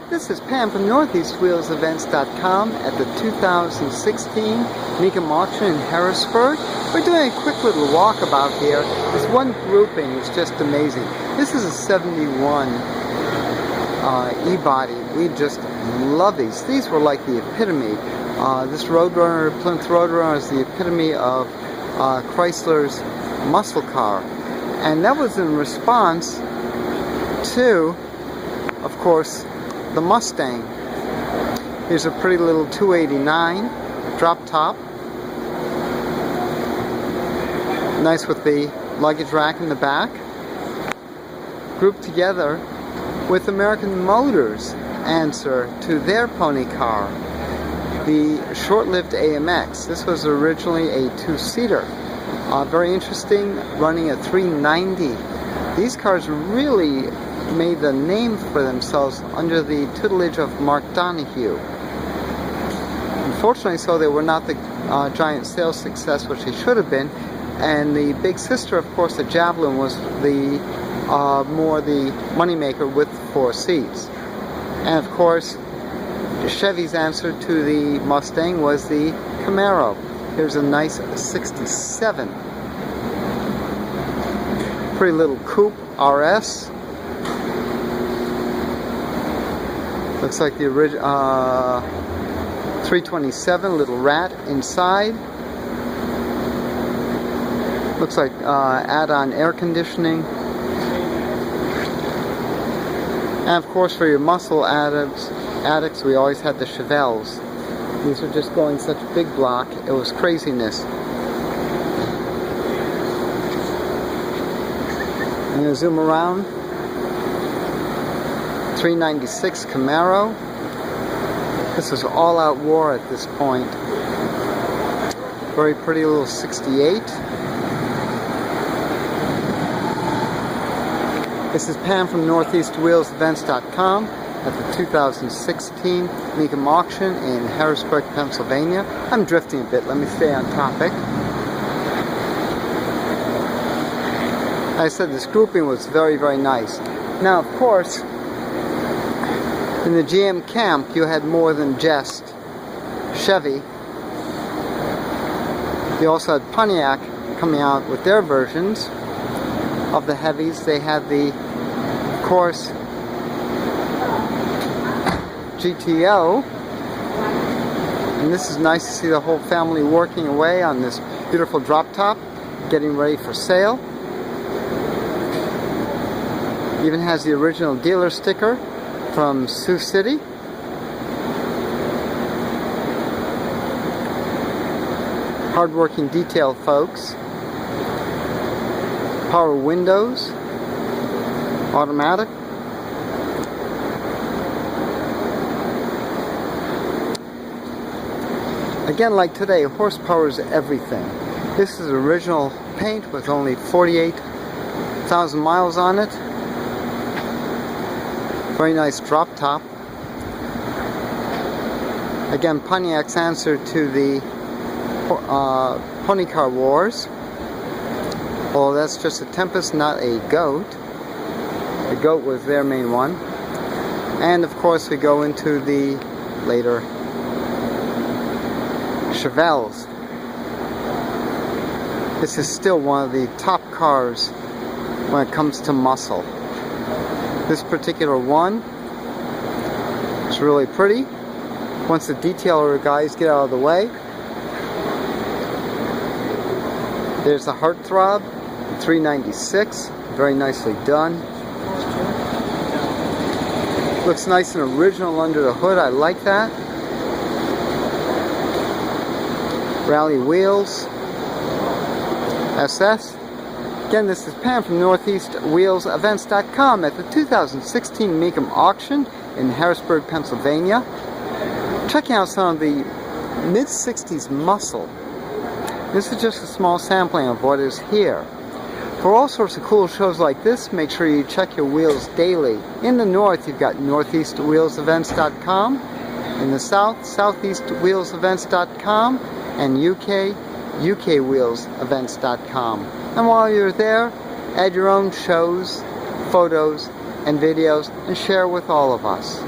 This is Pam from NortheastWheelsEvents.com at the 2016 Mecum auction in Harrisburg. We're doing a quick little walkabout here. This one grouping is just amazing. This is a 71 E-body. We just love these. These were like the epitome. This Roadrunner, Plymouth Roadrunner, is the epitome of Chrysler's muscle car. And that was in response to, of course, the Mustang. Here's a pretty little 289 drop top. Nice with the luggage rack in the back. Grouped together with American Motors' answer to their pony car, the short-lived AMX. This was originally a two-seater. Very interesting, running at 390. These cars really made the name for themselves under the tutelage of Mark Donohue. Unfortunately, so they were not the giant sales success which they should have been. And the big sister, of course, the Javelin, was the more the moneymaker with 4 seats. And of course, Chevy's answer to the Mustang was the Camaro. Here's a nice 67. Pretty little coupe RS. Looks like the original 327, little rat inside. Looks like add-on air conditioning. And of course, for your muscle addicts, we always had the Chappelles. These were just going such big block, it was craziness. I'm going to zoom around. 396 Camaro. This is all-out war at this point. Very pretty little 68. This is Pam from NortheastWheelsEvents.com at the 2016 Mecum auction in Harrisburg, Pennsylvania. I'm drifting a bit, let me stay on topic. As I said, this grouping was very, very nice. Now, of course, in the GM camp, you had more than just Chevy. You also had Pontiac coming out with their versions of the heavies. They had the, of course, GTO. And this is nice to see the whole family working away on this beautiful drop top, getting ready for sale. Even has the original dealer sticker from Sioux City. Hard-working detail folks. Power windows. Automatic. Again, like today, horsepower is everything. This is original paint with only 48,000 miles on it. Very nice drop top. Again, Pontiac's answer to the pony car wars. Well, that's just a Tempest, not a Goat. The Goat was their main one. And of course, we go into the later Chappelles. This is still one of the top cars when it comes to muscle. This particular one is really pretty. Once the detailer guys get out of the way, there's the Heartthrob 396, very nicely done. Looks nice and original under the hood, I like that. Rally wheels, SS. Again, this is Pam from NortheastWheelsEvents.com at the 2016 Mecum auction in Harrisburg, Pennsylvania. Checking out some of the mid-60s muscle. This is just a small sampling of what is here. For all sorts of cool shows like this, make sure you check your wheels daily. In the north, you've got NortheastWheelsEvents.com. In the south, SoutheastWheelsEvents.com. And UK, UKWheelsEvents.com. And while you're there, add your own shows, photos, and videos, and share with all of us.